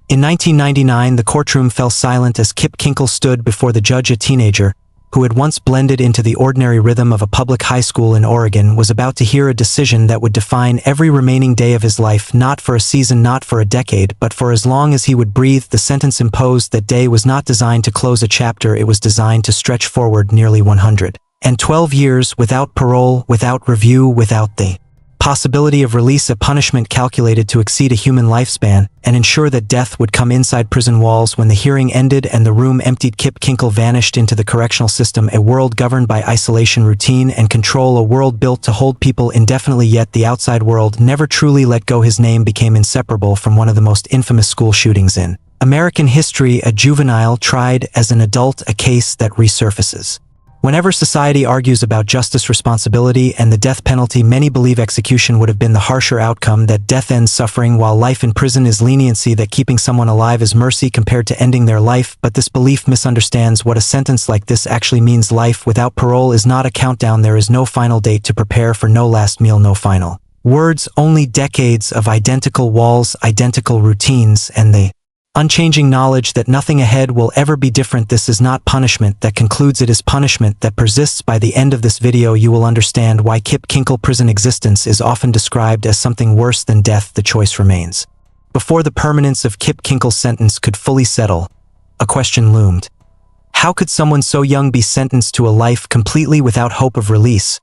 In 1999, the courtroom fell silent as Kip Kinkle stood before the judge. A teenager, who had once blended into the ordinary rhythm of a public high school in Oregon, was about to hear a decision that would define every remaining day of his life, not for a season, not for a decade, but for as long as he would breathe. The sentence imposed that day was not designed to close a chapter, it was designed to stretch forward nearly 112 years, without parole, without review, without the possibility of release, a punishment calculated to exceed a human lifespan and ensure that death would come inside prison walls. When the hearing ended and the room emptied, Kip Kinkle vanished into the correctional system, a world governed by isolation, routine, and control, a world built to hold people indefinitely, yet the outside world never truly let go. His name became inseparable from one of the most infamous school shootings in American history, a juvenile tried as an adult, a case that resurfaces whenever society argues about justice, responsibility, and the death penalty. Many believe execution would have been the harsher outcome, that death ends suffering while life in prison is leniency, that keeping someone alive is mercy compared to ending their life. But this belief misunderstands what a sentence like this actually means. Life without parole is not a countdown. There is no final date to prepare for, no last meal, no final words, only decades of identical walls, identical routines, and the unchanging knowledge that nothing ahead will ever be different. This is not punishment that concludes, it is punishment that persists. By the end of this video, you will understand why Kip Kinkle prison existence is often described as something worse than death. The choice remains. Before the permanence of Kip Kinkle's sentence could fully settle, a question loomed. How could someone so young be sentenced to a life completely without hope of release,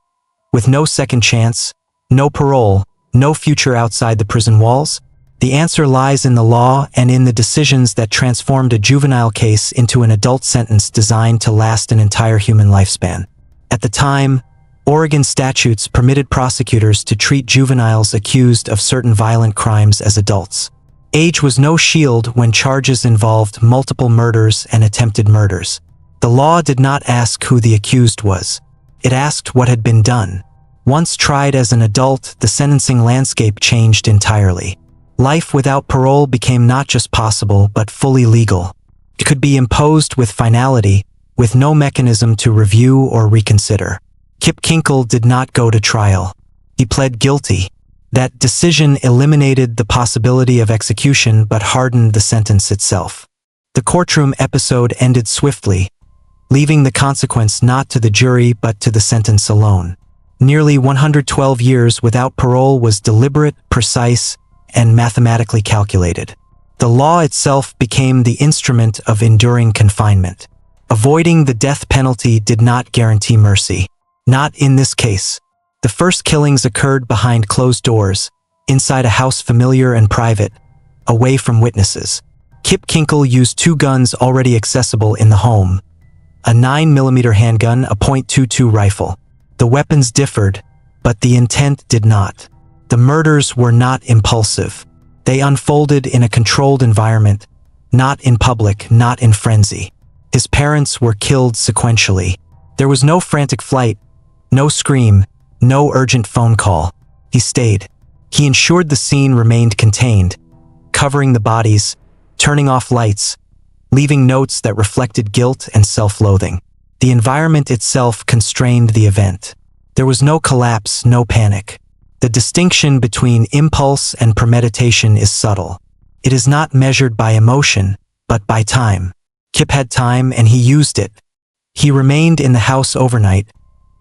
with no second chance, no parole, no future outside the prison walls? The answer lies in the law and in the decisions that transformed a juvenile case into an adult sentence designed to last an entire human lifespan. At the time, Oregon statutes permitted prosecutors to treat juveniles accused of certain violent crimes as adults. Age was no shield when charges involved multiple murders and attempted murders. The law did not ask who the accused was. It asked what had been done. Once tried as an adult, the sentencing landscape changed entirely. Life without parole became not just possible, but fully legal. It could be imposed with finality, with no mechanism to review or reconsider. Kip Kinkle did not go to trial. He pled guilty. That decision eliminated the possibility of execution but hardened the sentence itself. The courtroom episode ended swiftly, leaving the consequence not to the jury but to the sentence alone. Nearly 112 years without parole was deliberate, precise, and mathematically calculated. The law itself became the instrument of enduring confinement. Avoiding the death penalty did not guarantee mercy. Not in this case. The first killings occurred behind closed doors, inside a house familiar and private, away from witnesses. Kip Kinkle used two guns already accessible in the home: a 9mm handgun, a .22 rifle. The weapons differed, but the intent did not. The murders were not impulsive. They unfolded in a controlled environment, not in public, not in frenzy. His parents were killed sequentially. There was no frantic flight, no scream, no urgent phone call. He stayed. He ensured the scene remained contained, covering the bodies, turning off lights, leaving notes that reflected guilt and self-loathing. The environment itself constrained the event. There was no collapse, no panic. The distinction between impulse and premeditation is subtle. It is not measured by emotion, but by time. Kip had time and he used it. He remained in the house overnight,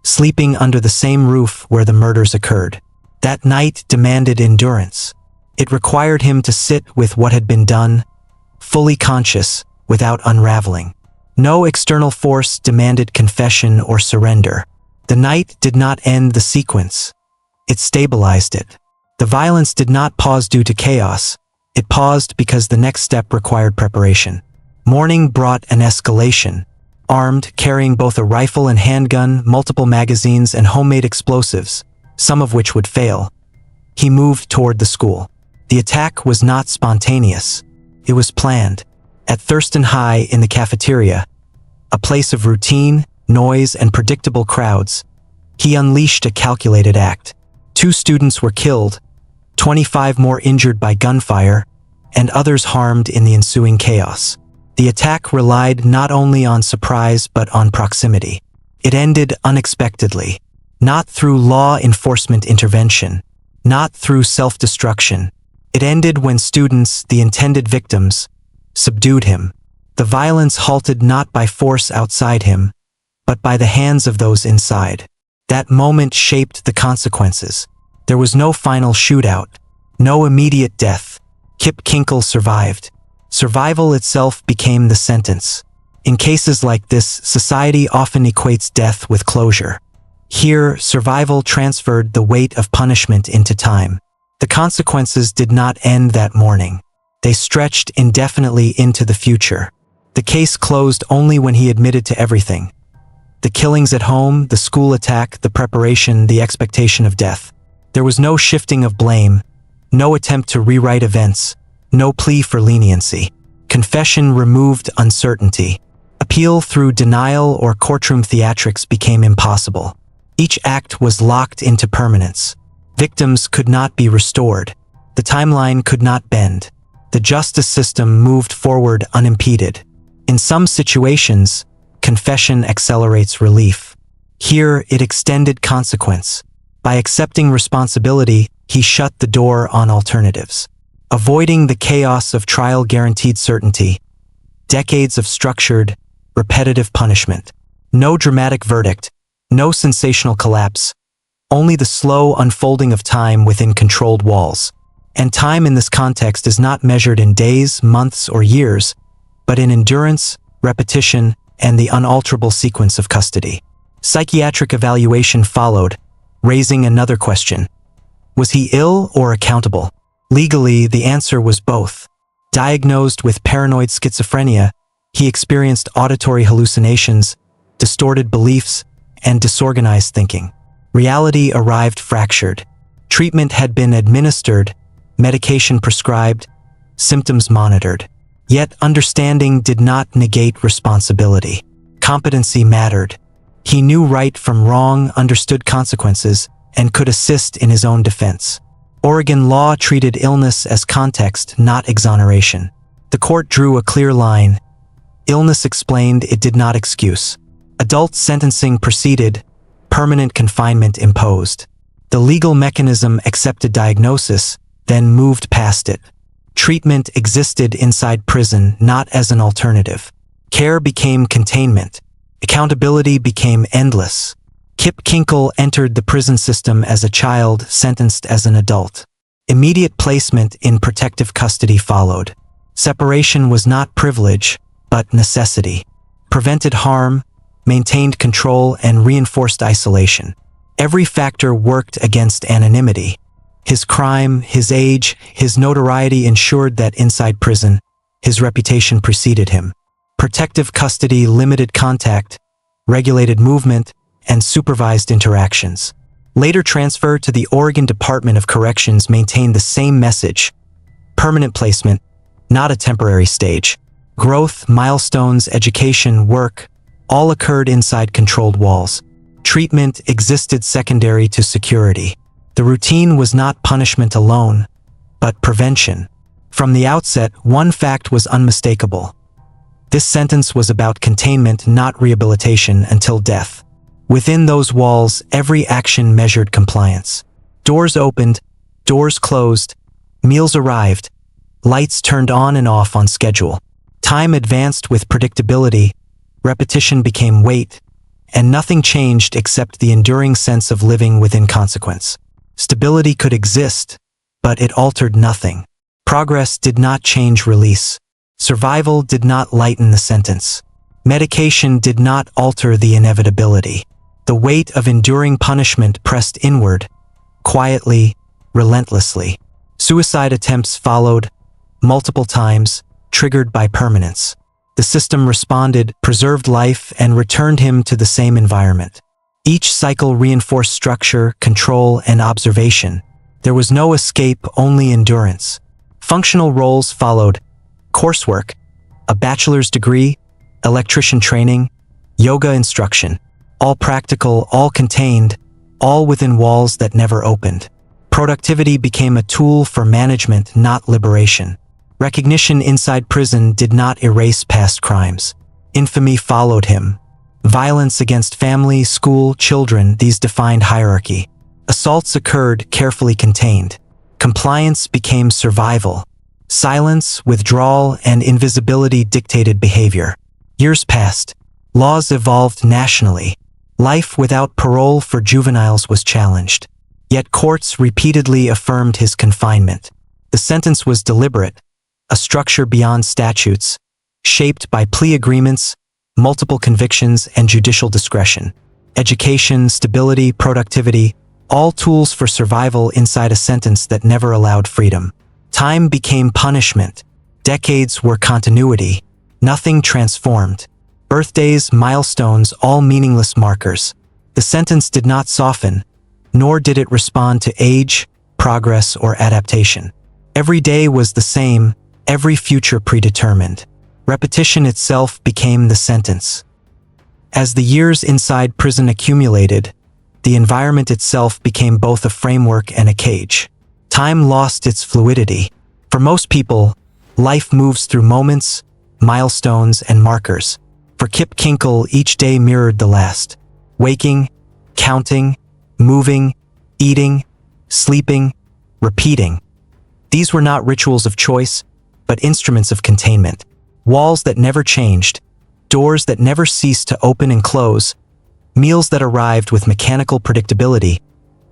sleeping under the same roof where the murders occurred. That night demanded endurance. It required him to sit with what had been done, fully conscious, without unraveling. No external force demanded confession or surrender. The night did not end the sequence. It stabilized it. The violence did not pause due to chaos. It paused because the next step required preparation. Morning brought an escalation. Armed, carrying both a rifle and handgun, multiple magazines, and homemade explosives, some of which would fail, he moved toward the school. The attack was not spontaneous. It was planned. At Thurston High, in the cafeteria, a place of routine, noise, and predictable crowds, he unleashed a calculated act. 2 students were killed, 25 more injured by gunfire, and others harmed in the ensuing chaos. The attack relied not only on surprise but on proximity. It ended unexpectedly, not through law enforcement intervention, not through self-destruction. It ended when students, the intended victims, subdued him. The violence halted not by force outside him, but by the hands of those inside. That moment shaped the consequences. There was no final shootout, no immediate death. Kip Kinkle survived. Survival itself became the sentence. In cases like this, society often equates death with closure. Here, survival transferred the weight of punishment into time. The consequences did not end that morning. They stretched indefinitely into the future. The case closed only when he admitted to everything. The killings at home, the school attack, the preparation, the expectation of death. There was no shifting of blame, no attempt to rewrite events, no plea for leniency. Confession removed uncertainty. Appeal through denial or courtroom theatrics became impossible. Each act was locked into permanence. Victims could not be restored. The timeline could not bend. The justice system moved forward unimpeded. In some situations, confession accelerates relief. Here, it extended consequence. By accepting responsibility, he shut the door on alternatives. Avoiding the chaos of trial guaranteed certainty. Decades of structured, repetitive punishment. No dramatic verdict, no sensational collapse, only the slow unfolding of time within controlled walls. And time in this context is not measured in days, months, or years, but in endurance, repetition, and the unalterable sequence of custody. Psychiatric evaluation followed, raising another question. Was he ill or accountable? Legally, the answer was both. Diagnosed with paranoid schizophrenia, he experienced auditory hallucinations, distorted beliefs, and disorganized thinking. Reality arrived fractured. Treatment had been administered, medication prescribed, symptoms monitored. Yet understanding did not negate responsibility. Competency mattered. He knew right from wrong, understood consequences, and could assist in his own defense. Oregon law treated illness as context, not exoneration. The court drew a clear line. Illness explained, it did not excuse. Adult sentencing proceeded, permanent confinement imposed. The legal mechanism accepted diagnosis, then moved past it. Treatment existed inside prison, not as an alternative. Care became containment. Accountability became endless. Kip Kinkle entered the prison system as a child, sentenced as an adult. Immediate placement in protective custody followed. Separation was not privilege, but necessity. Prevented harm, maintained control, and reinforced isolation. Every factor worked against anonymity. His crime, his age, his notoriety ensured that inside prison, his reputation preceded him. Protective custody limited contact, regulated movement, and supervised interactions. Later transfer to the Oregon Department of Corrections maintained the same message. Permanent placement, not a temporary stage. Growth, milestones, education, work, all occurred inside controlled walls. Treatment existed secondary to security. The routine was not punishment alone, but prevention. From the outset, one fact was unmistakable. This sentence was about containment, not rehabilitation until death. Within those walls, every action measured compliance. Doors opened, doors closed, meals arrived, lights turned on and off on schedule. Time advanced with predictability, repetition became weight, and nothing changed except the enduring sense of living within consequence. Stability could exist, but it altered nothing. Progress did not change release. Survival did not lighten the sentence. Medication did not alter the inevitability. The weight of enduring punishment pressed inward, quietly, relentlessly. Suicide attempts followed, multiple times, triggered by permanence. The system responded, preserved life, and returned him to the same environment. Each cycle reinforced structure, control, and observation. There was no escape, only endurance. Functional roles followed: coursework, a bachelor's degree, electrician training, yoga instruction. All practical, all contained, all within walls that never opened. Productivity became a tool for management, not liberation. Recognition inside prison did not erase past crimes. Infamy followed him. Violence against family, school, children, these defined hierarchy. Assaults occurred, carefully contained. Compliance became survival. Silence, withdrawal, and invisibility dictated behavior. Years passed. Laws evolved nationally. Life without parole for juveniles was challenged. Yet courts repeatedly affirmed his confinement. The sentence was deliberate, a structure beyond statutes, shaped by plea agreements, multiple convictions, and judicial discretion. Education, stability, productivity, all tools for survival inside a sentence that never allowed freedom. Time became punishment. Decades were continuity. Nothing transformed. Birthdays, milestones, all meaningless markers. The sentence did not soften, nor did it respond to age, progress, or adaptation. Every day was the same, every future predetermined. Repetition itself became the sentence. As the years inside prison accumulated, the environment itself became both a framework and a cage. Time lost its fluidity. For most people, life moves through moments, milestones, and markers. For Kip Kinkle, each day mirrored the last. Waking, counting, moving, eating, sleeping, repeating. These were not rituals of choice, but instruments of containment. Walls that never changed, doors that never ceased to open and close, meals that arrived with mechanical predictability,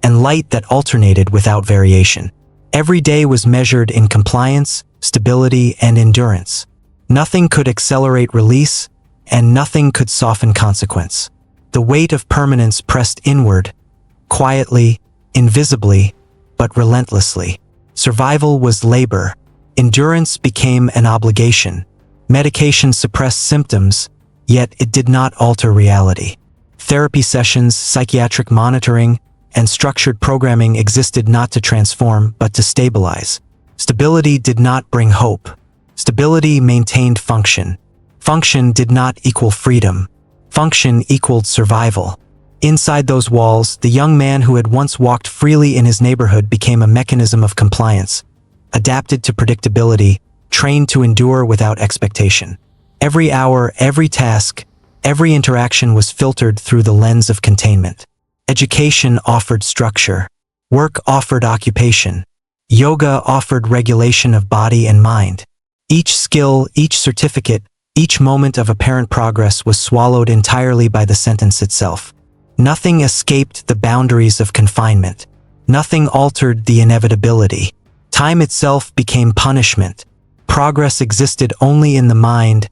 and light that alternated without variation. Every day was measured in compliance, stability, and endurance. Nothing could accelerate release, and nothing could soften consequence. The weight of permanence pressed inward, quietly, invisibly, but relentlessly. Survival was labor. Endurance became an obligation. Medication suppressed symptoms, yet it did not alter reality. Therapy sessions, psychiatric monitoring, and structured programming existed not to transform, but to stabilize. Stability did not bring hope. Stability maintained function. Function did not equal freedom. Function equaled survival. Inside those walls, the young man who had once walked freely in his neighborhood became a mechanism of compliance, adapted to predictability, trained to endure without expectation. Every hour, every task, every interaction was filtered through the lens of containment. Education offered structure. Work offered occupation. Yoga offered regulation of body and mind. Each skill, each certificate, each moment of apparent progress was swallowed entirely by the sentence itself. Nothing escaped the boundaries of confinement. Nothing altered the inevitability. Time itself became punishment. Progress existed only in the mind,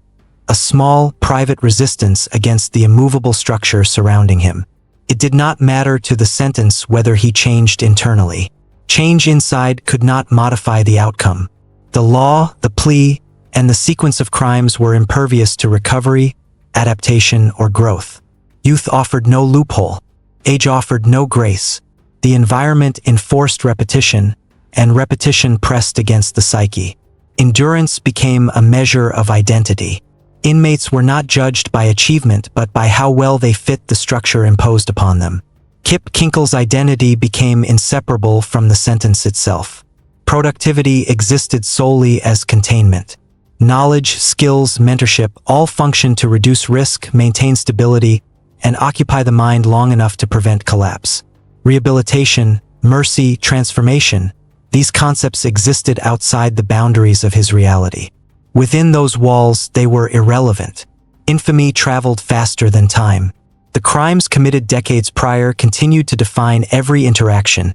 a small, private resistance against the immovable structure surrounding him. It did not matter to the sentence whether he changed internally. Change inside could not modify the outcome. The law, the plea, and the sequence of crimes were impervious to recovery, adaptation, or growth. Youth offered no loophole. Age offered no grace. The environment enforced repetition, and repetition pressed against the psyche. Endurance became a measure of identity. Inmates were not judged by achievement but by how well they fit the structure imposed upon them. Kip Kinkle's identity became inseparable from the sentence itself. Productivity existed solely as containment. Knowledge, skills, mentorship all functioned to reduce risk, maintain stability, and occupy the mind long enough to prevent collapse. Rehabilitation, mercy, transformation, these concepts existed outside the boundaries of his reality. Within those walls, they were irrelevant. Infamy traveled faster than time. The crimes committed decades prior continued to define every interaction,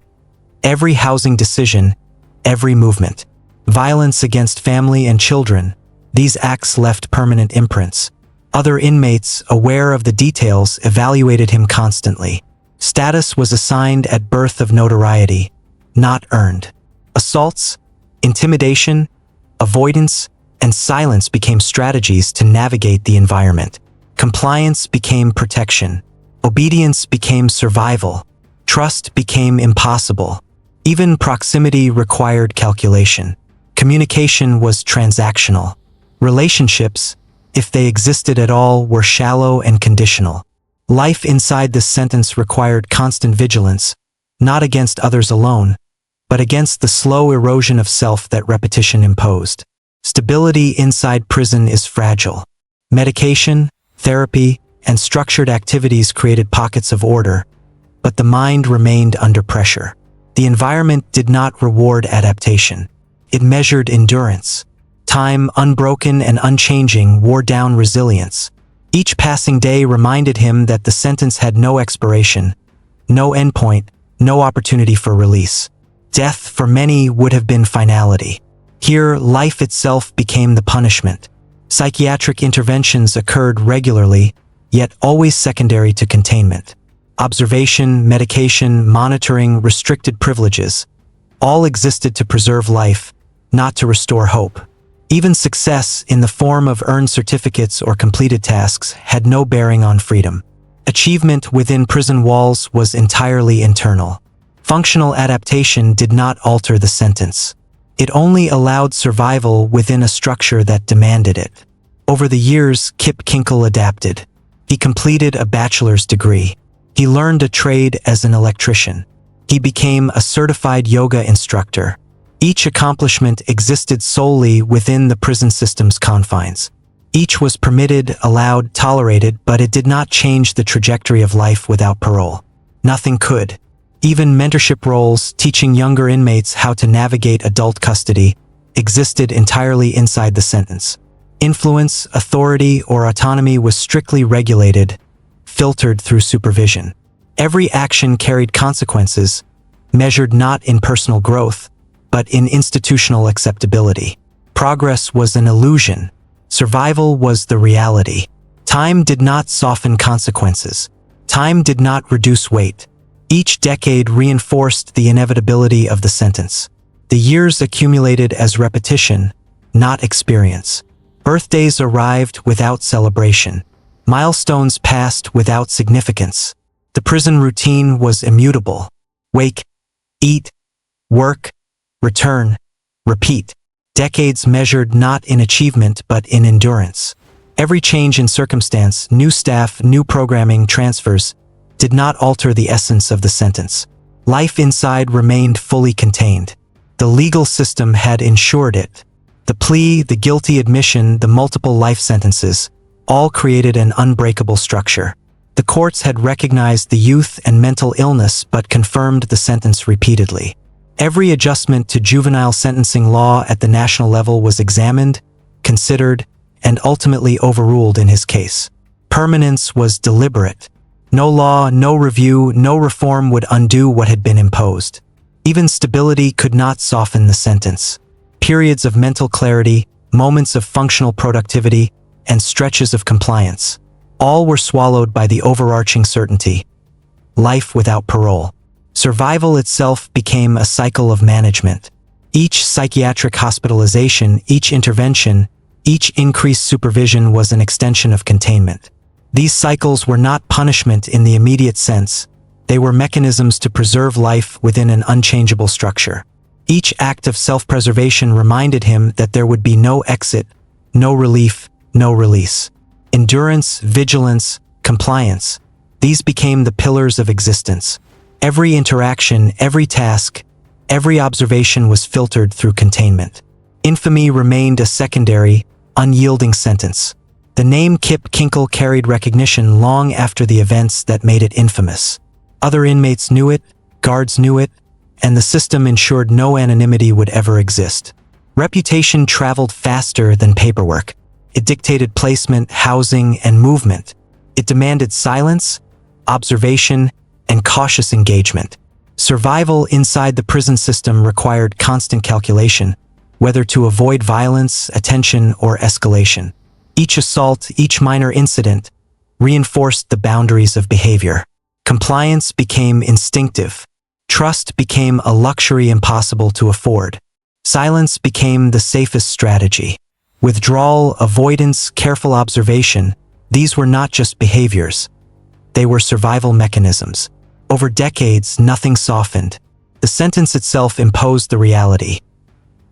every housing decision, every movement. Violence against family and children, these acts left permanent imprints. Other inmates, aware of the details, evaluated him constantly. Status was assigned at birth of notoriety, not earned. Assaults, intimidation, avoidance, and silence became strategies to navigate the environment. Compliance became protection. Obedience became survival. Trust became impossible. Even proximity required calculation. Communication was transactional. Relationships, if they existed at all, were shallow and conditional. Life inside this sentence required constant vigilance, not against others alone, but against the slow erosion of self that repetition imposed. Stability inside prison is fragile. Medication, therapy, and structured activities created pockets of order, but the mind remained under pressure. The environment did not reward adaptation. It measured endurance. Time, unbroken and unchanging, wore down resilience. Each passing day reminded him that the sentence had no expiration, no endpoint, no opportunity for release. Death, for many, would have been finality. Here, life itself became the punishment. Psychiatric interventions occurred regularly, yet always secondary to containment. Observation, medication, monitoring, restricted privileges, all existed to preserve life, not to restore hope. Even success, in the form of earned certificates or completed tasks, had no bearing on freedom. Achievement within prison walls was entirely internal. Functional adaptation did not alter the sentence. It only allowed survival within a structure that demanded it. Over the years, Kip Kinkle adapted. He completed a bachelor's degree. He learned a trade as an electrician. He became a certified yoga instructor. Each accomplishment existed solely within the prison system's confines. Each was permitted, allowed, tolerated, but it did not change the trajectory of life without parole. Nothing could. Even mentorship roles, teaching younger inmates how to navigate adult custody, existed entirely inside the sentence. Influence, authority, or autonomy was strictly regulated, filtered through supervision. Every action carried consequences, measured not in personal growth, but in institutional acceptability. Progress was an illusion. Survival was the reality. Time did not soften consequences. Time did not reduce weight. Each decade reinforced the inevitability of the sentence. The years accumulated as repetition, not experience. Birthdays arrived without celebration. Milestones passed without significance. The prison routine was immutable. Wake, eat, work, return, repeat. Decades measured not in achievement but in endurance. Every change in circumstance, new staff, new programming, transfers, did not alter the essence of the sentence. Life inside remained fully contained. The legal system had ensured it. The plea, the guilty admission, the multiple life sentences, all created an unbreakable structure. The courts had recognized the youth and mental illness but confirmed the sentence repeatedly. Every adjustment to juvenile sentencing law at the national level was examined, considered, and ultimately overruled in his case. Permanence was deliberate. No law, no review, no reform would undo what had been imposed. Even stability could not soften the sentence. Periods of mental clarity, moments of functional productivity, and stretches of compliance, all were swallowed by the overarching certainty: life without parole. Survival itself became a cycle of management. Each psychiatric hospitalization, each intervention, each increased supervision was an extension of containment. These cycles were not punishment in the immediate sense. They were mechanisms to preserve life within an unchangeable structure. Each act of self-preservation reminded him that there would be no exit, no relief, no release. Endurance, vigilance, compliance, these became the pillars of existence. Every interaction, every task, every observation was filtered through containment. Infamy remained a secondary, unyielding sentence. The name Kip Kinkle carried recognition long after the events that made it infamous. Other inmates knew it, guards knew it, and the system ensured no anonymity would ever exist. Reputation traveled faster than paperwork. It dictated placement, housing, and movement. It demanded silence, observation, and cautious engagement. Survival inside the prison system required constant calculation, whether to avoid violence, attention, or escalation. Each assault, each minor incident, reinforced the boundaries of behavior. Compliance became instinctive. Trust became a luxury impossible to afford. Silence became the safest strategy. Withdrawal, avoidance, careful observation, these were not just behaviors. They were survival mechanisms. Over decades, nothing softened. The sentence itself imposed the reality.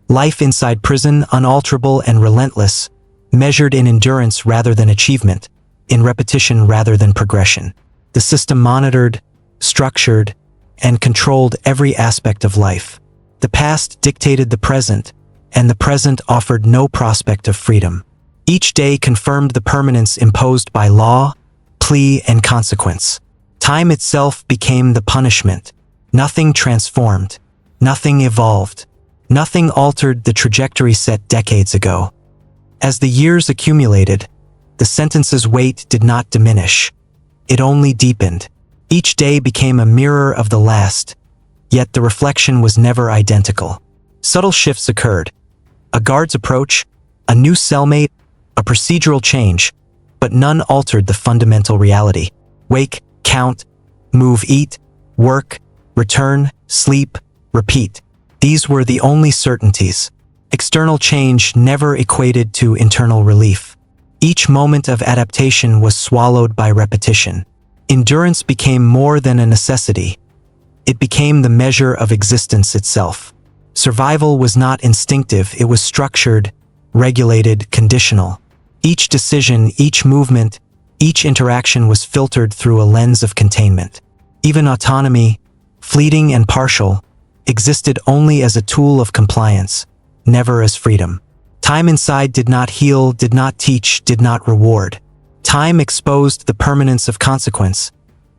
Life inside prison, unalterable and relentless, measured in endurance rather than achievement, in repetition rather than progression. The system monitored, structured, and controlled every aspect of life. The past dictated the present, and the present offered no prospect of freedom. Each day confirmed the permanence imposed by law, plea, and consequence. Time itself became the punishment. Nothing transformed. Nothing evolved. Nothing altered the trajectory set decades ago. As the years accumulated, the sentence's weight did not diminish. It only deepened. Each day became a mirror of the last, yet the reflection was never identical. Subtle shifts occurred. A guard's approach, a new cellmate, a procedural change, but none altered the fundamental reality. Wake, count, move, eat, work, return, sleep, repeat. These were the only certainties. External change never equated to internal relief. Each moment of adaptation was swallowed by repetition. Endurance became more than a necessity. It became the measure of existence itself. Survival was not instinctive, it was structured, regulated, conditional. Each decision, each movement, each interaction was filtered through a lens of containment. Even autonomy, fleeting and partial, existed only as a tool of compliance, never as freedom. Time inside did not heal, did not teach, did not reward. Time exposed the permanence of consequence,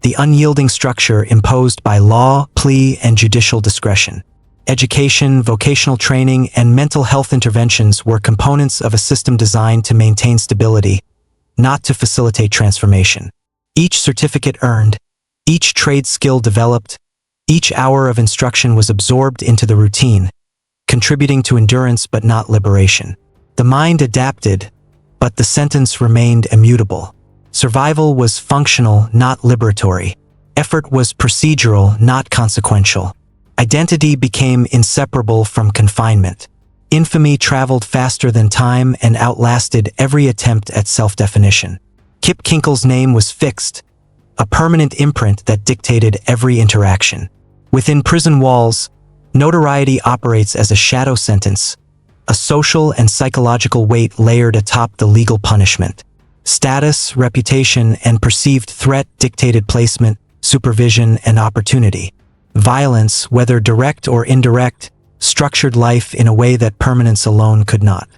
the unyielding structure imposed by law, plea, and judicial discretion. Education, vocational training, and mental health interventions were components of a system designed to maintain stability, not to facilitate transformation. Each certificate earned, each trade skill developed, each hour of instruction was absorbed into the routine, contributing to endurance but not liberation. The mind adapted, but the sentence remained immutable. Survival was functional, not liberatory. Effort was procedural, not consequential. Identity became inseparable from confinement. Infamy traveled faster than time and outlasted every attempt at self-definition. Kip Kinkle's name was fixed, a permanent imprint that dictated every interaction. Within prison walls, notoriety operates as a shadow sentence, a social and psychological weight layered atop the legal punishment. Status, reputation, and perceived threat dictated placement, supervision, and opportunity. Violence, whether direct or indirect, structured life in a way that permanence alone could not.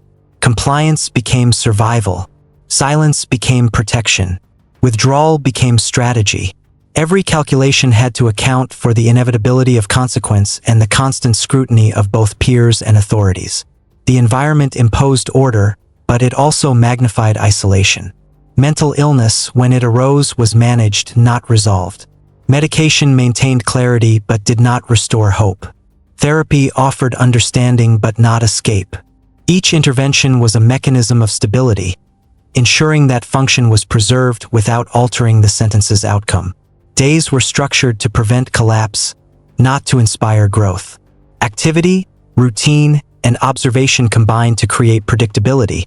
Compliance became survival. Silence became protection. Withdrawal became strategy. Every calculation had to account for the inevitability of consequence and the constant scrutiny of both peers and authorities. The environment imposed order, but it also magnified isolation. Mental illness, when it arose, was managed, not resolved. Medication maintained clarity but did not restore hope. Therapy offered understanding but not escape. Each intervention was a mechanism of stability, ensuring that function was preserved without altering the sentence's outcome. Days were structured to prevent collapse, not to inspire growth. Activity, routine, and observation combined to create predictability,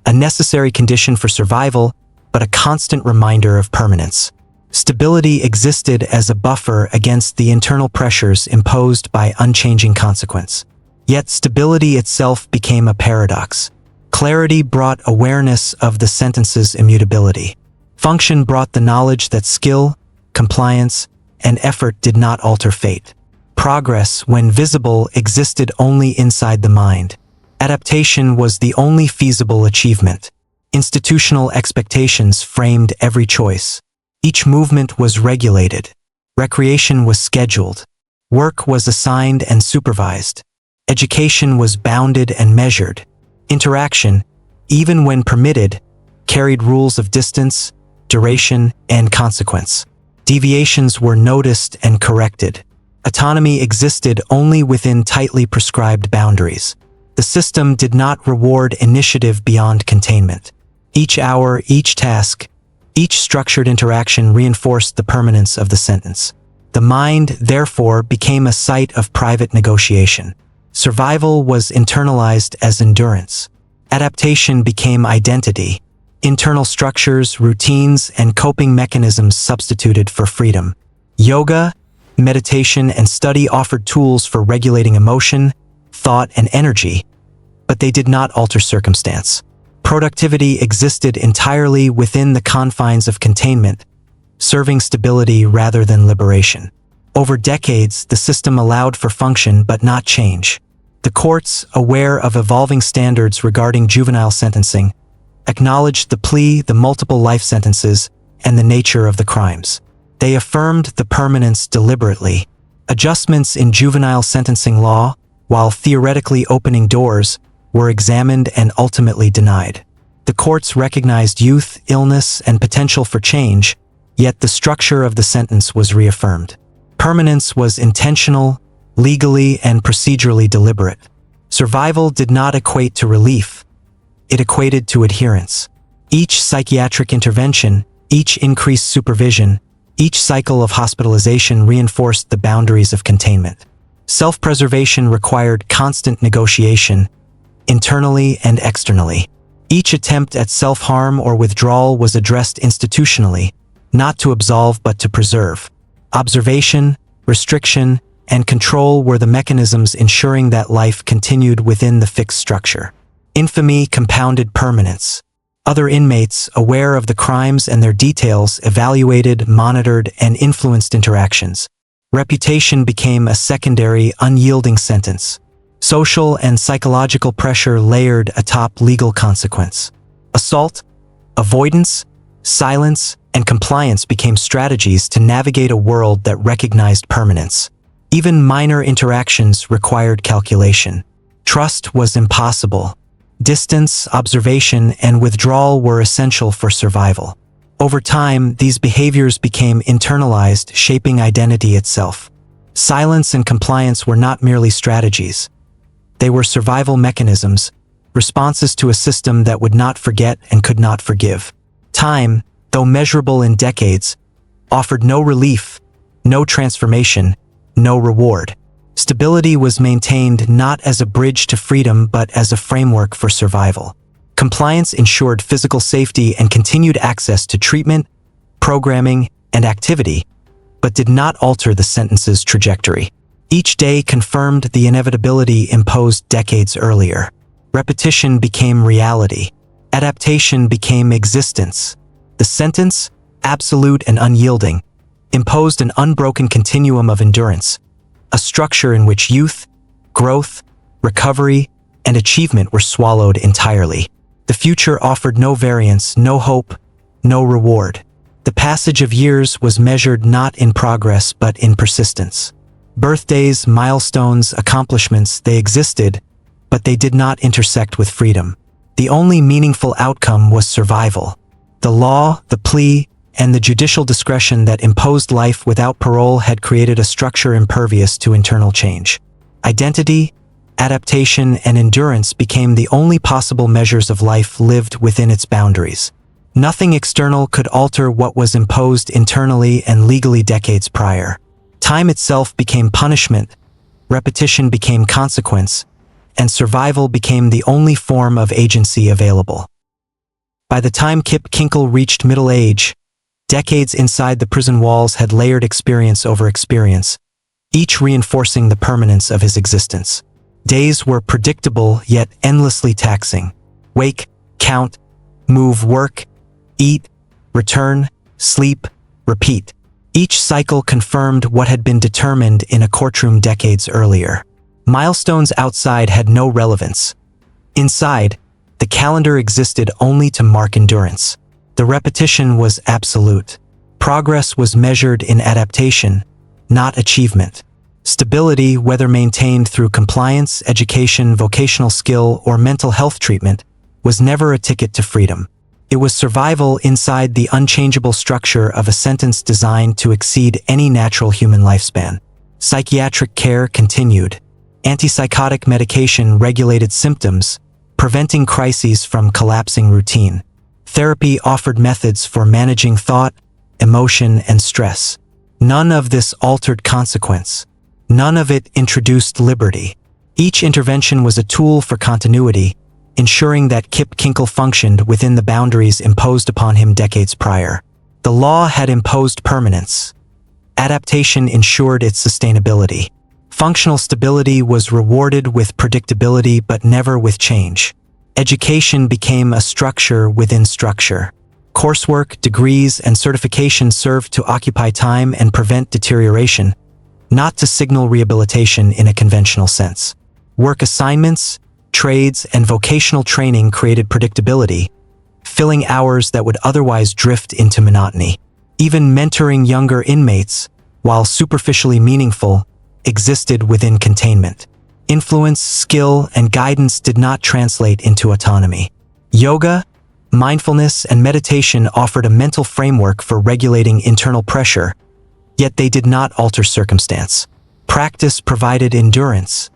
a necessary condition for survival, but a constant reminder of permanence. Stability existed as a buffer against the internal pressures imposed by unchanging consequence. Yet stability itself became a paradox. Clarity brought awareness of the sentence's immutability. Function brought the knowledge that skill, compliance, and effort did not alter fate. Progress, when visible, existed only inside the mind. Adaptation was the only feasible achievement. Institutional expectations framed every choice. Each movement was regulated. Recreation was scheduled. Work was assigned and supervised. Education was bounded and measured. Interaction, even when permitted, carried rules of distance, duration, and consequence. Deviations were noticed and corrected. Autonomy existed only within tightly prescribed boundaries. The system did not reward initiative beyond containment. Each hour, each task, each structured interaction reinforced the permanence of the sentence. The mind, therefore, became a site of private negotiation. Survival was internalized as endurance. Adaptation became identity. Internal structures, routines, and coping mechanisms substituted for freedom. Yoga, meditation, and study offered tools for regulating emotion, thought, and energy, but they did not alter circumstance. Productivity existed entirely within the confines of containment, serving stability rather than liberation. Over decades, the system allowed for function but not change. The courts, aware of evolving standards regarding juvenile sentencing, acknowledged the plea, the multiple life sentences, and the nature of the crimes. They affirmed the permanence deliberately. Adjustments in juvenile sentencing law, while theoretically opening doors, were examined and ultimately denied. The courts recognized youth, illness, and potential for change, yet the structure of the sentence was reaffirmed. Permanence was intentional, legally and procedurally deliberate. Survival did not equate to relief. It equated to adherence. Each psychiatric intervention, each increased supervision, each cycle of hospitalization reinforced the boundaries of containment. Self-preservation required constant negotiation, internally and externally. Each attempt at self-harm or withdrawal was addressed institutionally, not to absolve but to preserve. Observation, restriction, and control were the mechanisms ensuring that life continued within the fixed structure. Infamy compounded permanence. Other inmates, aware of the crimes and their details, evaluated, monitored, and influenced interactions. Reputation became a secondary, unyielding sentence. Social and psychological pressure layered atop legal consequence. Assault, avoidance, silence, and compliance became strategies to navigate a world that recognized permanence. Even minor interactions required calculation. Trust was impossible. Distance, observation, and withdrawal were essential for survival. Over time, these behaviors became internalized, shaping identity itself. Silence and compliance were not merely strategies. They were survival mechanisms, responses to a system that would not forget and could not forgive. Time, though measurable in decades, offered no relief, no transformation, no reward. Stability was maintained not as a bridge to freedom but as a framework for survival. Compliance ensured physical safety and continued access to treatment, programming, and activity, but did not alter the sentence's trajectory. Each day confirmed the inevitability imposed decades earlier. Repetition became reality. Adaptation became existence. The sentence, absolute and unyielding, imposed an unbroken continuum of endurance, a structure in which youth, growth, recovery, and achievement were swallowed entirely. The future offered no variance, no hope, no reward. The passage of years was measured not in progress but in persistence. Birthdays, milestones, accomplishments, they existed, but they did not intersect with freedom. The only meaningful outcome was survival. The law, the plea, and the judicial discretion that imposed life without parole had created a structure impervious to internal change. Identity, adaptation, and endurance became the only possible measures of life lived within its boundaries. Nothing external could alter what was imposed internally and legally decades prior. Time itself became punishment, repetition became consequence, and survival became the only form of agency available. By the time Kip Kinkle reached middle age, decades inside the prison walls had layered experience over experience, each reinforcing the permanence of his existence. Days were predictable yet endlessly taxing. Wake, count, move, work, eat, return, sleep, repeat. Each cycle confirmed what had been determined in a courtroom decades earlier. Milestones outside had no relevance. Inside, the calendar existed only to mark endurance. The repetition was absolute. Progress was measured in adaptation, not achievement. Stability, whether maintained through compliance, education, vocational skill, or mental health treatment, was never a ticket to freedom. It was survival inside the unchangeable structure of a sentence designed to exceed any natural human lifespan. Psychiatric care continued. Antipsychotic medication regulated symptoms, preventing crises from collapsing routine. Therapy offered methods for managing thought, emotion, and stress. None of this altered consequence. None of it introduced liberty. Each intervention was a tool for continuity, ensuring that Kip Kinkle functioned within the boundaries imposed upon him decades prior. The law had imposed permanence. Adaptation ensured its sustainability. Functional stability was rewarded with predictability but never with change. Education became a structure within structure. Coursework, degrees, and certification served to occupy time and prevent deterioration, not to signal rehabilitation in a conventional sense. Work assignments, trades, and vocational training created predictability, filling hours that would otherwise drift into monotony. Even mentoring younger inmates, while superficially meaningful, existed within containment. Influence, skill, and guidance did not translate into autonomy. Yoga, mindfulness, and meditation offered a mental framework for regulating internal pressure, yet they did not alter circumstance. Practice provided endurance.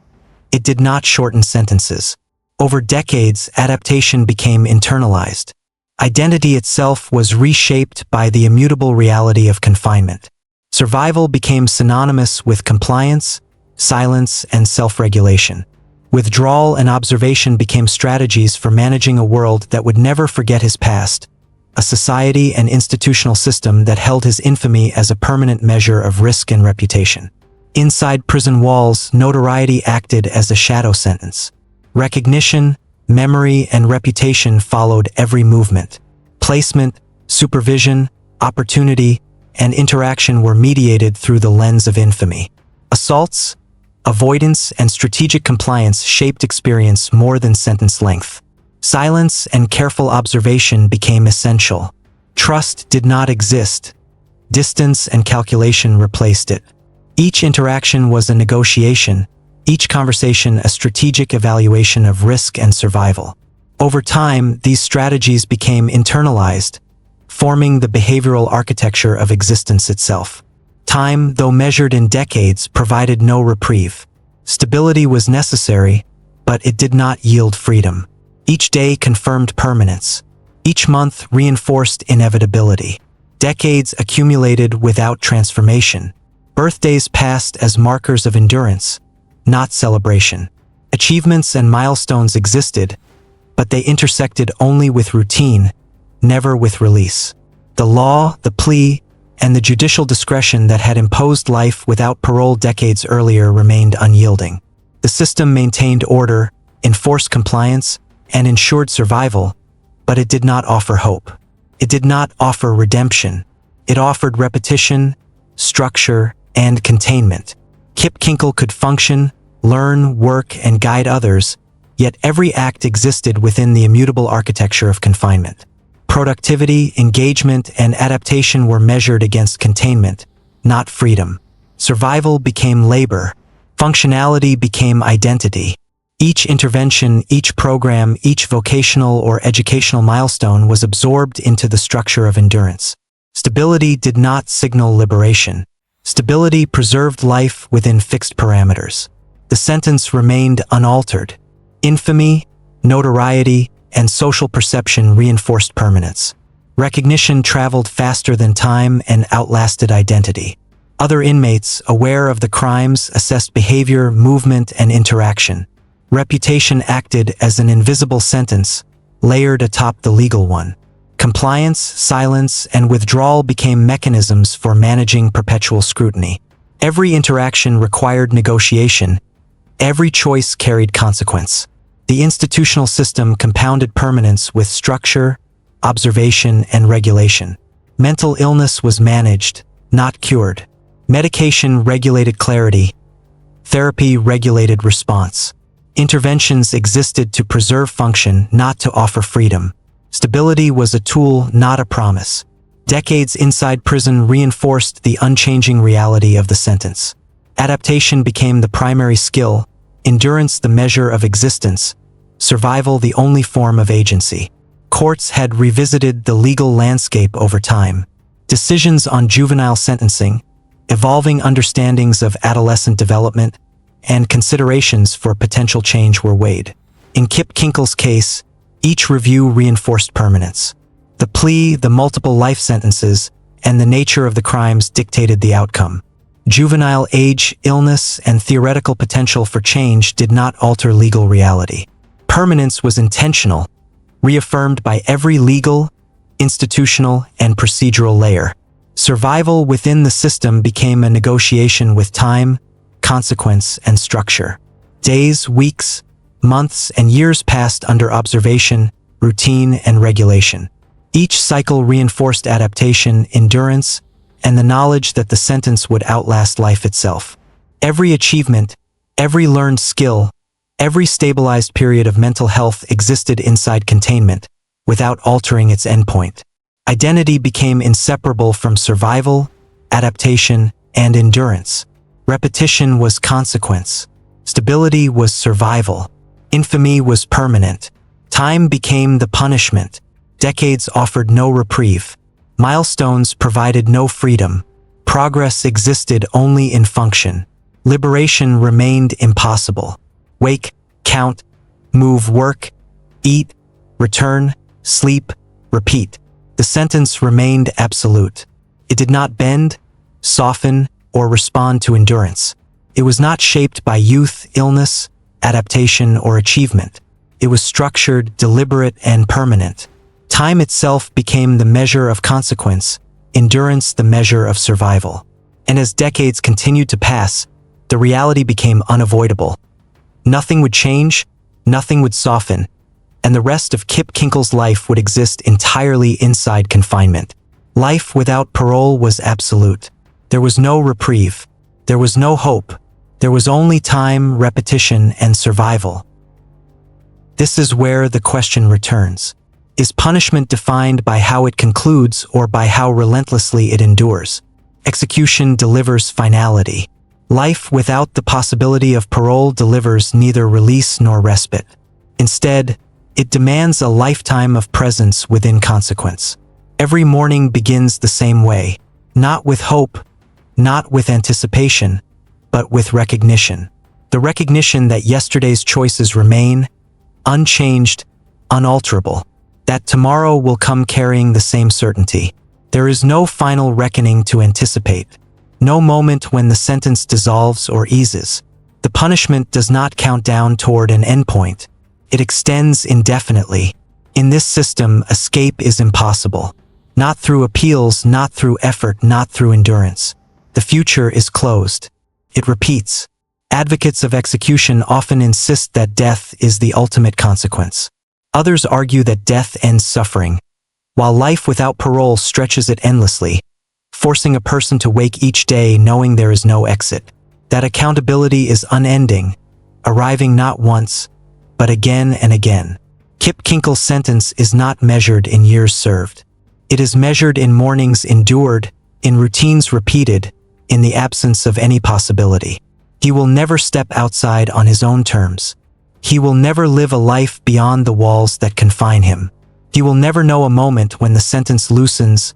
It did not shorten sentences. Over decades, adaptation became internalized. Identity itself was reshaped by the immutable reality of confinement. Survival became synonymous with compliance, silence, and self-regulation. Withdrawal and observation became strategies for managing a world that would never forget his past, a society and institutional system that held his infamy as a permanent measure of risk and reputation. Inside prison walls, notoriety acted as a shadow sentence. Recognition, memory, and reputation followed every movement. Placement, supervision, opportunity, and interaction were mediated through the lens of infamy. Assaults, avoidance, and strategic compliance shaped experience more than sentence length. Silence and careful observation became essential. Trust did not exist. Distance and calculation replaced it. Each interaction was a negotiation, each conversation a strategic evaluation of risk and survival. Over time, these strategies became internalized, forming the behavioral architecture of existence itself. Time, though measured in decades, provided no reprieve. Stability was necessary, but it did not yield freedom. Each day confirmed permanence. Each month reinforced inevitability. Decades accumulated without transformation. Birthdays passed as markers of endurance, not celebration. Achievements and milestones existed, but they intersected only with routine, never with release. The law, the plea, and the judicial discretion that had imposed life without parole decades earlier remained unyielding. The system maintained order, enforced compliance, and ensured survival, but it did not offer hope. It did not offer redemption. It offered repetition, structure, and containment. Kip Kinkle could function, learn, work, and guide others, yet every act existed within the immutable architecture of confinement. Productivity, engagement, and adaptation were measured against containment, not freedom. Survival became labor. Functionality became identity. Each intervention, each program, each vocational or educational milestone was absorbed into the structure of endurance. Stability did not signal liberation. Stability preserved life within fixed parameters. The sentence remained unaltered. Infamy, notoriety, and social perception reinforced permanence. Recognition traveled faster than time and outlasted identity. Other inmates, aware of the crimes, assessed behavior, movement, and interaction. Reputation acted as an invisible sentence, layered atop the legal one. Compliance, silence, and withdrawal became mechanisms for managing perpetual scrutiny. Every interaction required negotiation. Every choice carried consequence. The institutional system compounded permanence with structure, observation, and regulation. Mental illness was managed, not cured. Medication regulated clarity. Therapy regulated response. Interventions existed to preserve function, not to offer freedom. Stability was a tool, not a promise. Decades inside prison reinforced the unchanging reality of the sentence. Adaptation became the primary skill, endurance the measure of existence, survival the only form of agency. Courts had revisited the legal landscape over time. Decisions on juvenile sentencing, evolving understandings of adolescent development, and considerations for potential change were weighed. In Kip Kinkle's case, each review reinforced permanence. The plea, the multiple life sentences, and the nature of the crimes dictated the outcome. Juvenile age, illness, and theoretical potential for change did not alter legal reality. Permanence was intentional, reaffirmed by every legal, institutional, and procedural layer. Survival within the system became a negotiation with time, consequence, and structure. Days, weeks, months, and years passed under observation, routine, and regulation. Each cycle reinforced adaptation, endurance, and the knowledge that the sentence would outlast life itself. Every achievement, every learned skill, every stabilized period of mental health existed inside containment, without altering its endpoint. Identity became inseparable from survival, adaptation, and endurance. Repetition was consequence. Stability was survival. Infamy was permanent. Time became the punishment. Decades offered no reprieve. Milestones provided no freedom. Progress existed only in function. Liberation remained impossible. Wake, count, move, work, eat, return, sleep, repeat. The sentence remained absolute. It did not bend, soften, or respond to endurance. It was not shaped by youth, illness, adaptation, or achievement. It was structured, deliberate, and permanent. Time itself became the measure of consequence, endurance the measure of survival. And as decades continued to pass, the reality became unavoidable. Nothing would change, nothing would soften, and the rest of Kip Kinkle's life would exist entirely inside confinement. Life without parole was absolute. There was no reprieve. There was no hope. There was only time, repetition, and survival. This is where the question returns. Is punishment defined by how it concludes or by how relentlessly it endures? Execution delivers finality. Life without the possibility of parole delivers neither release nor respite. Instead, it demands a lifetime of presence within consequence. Every morning begins the same way, not with hope, not with anticipation, but with recognition. The recognition that yesterday's choices remain unchanged, unalterable, that tomorrow will come carrying the same certainty. There is no final reckoning to anticipate, no moment when the sentence dissolves or eases. The punishment does not count down toward an endpoint. It extends indefinitely. In this system, escape is impossible. Not through appeals, not through effort, not through endurance. The future is closed. It repeats. Advocates of execution often insist that death is the ultimate consequence. Others argue that death ends suffering, while life without parole stretches it endlessly, forcing a person to wake each day knowing there is no exit. That accountability is unending, arriving not once, but again and again. Kip Kinkle's sentence is not measured in years served. It is measured in mornings endured, in routines repeated, in the absence of any possibility. He will never step outside on his own terms. He will never live a life beyond the walls that confine him. He will never know a moment when the sentence loosens,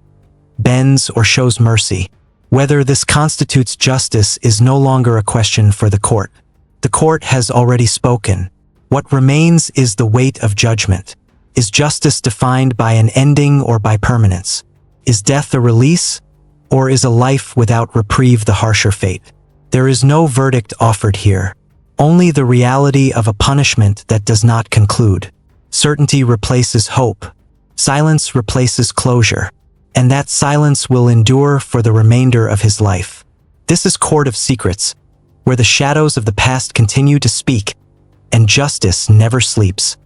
bends, or shows mercy. Whether this constitutes justice is no longer a question for the court. The court has already spoken. What remains is the weight of judgment. Is justice defined by an ending or by permanence? Is death a release, or is a life without reprieve the harsher fate? There is no verdict offered here. Only the reality of a punishment that does not conclude. Certainty replaces hope. Silence replaces closure. And that silence will endure for the remainder of his life. This is Court of Secrets, where the shadows of the past continue to speak, and justice never sleeps.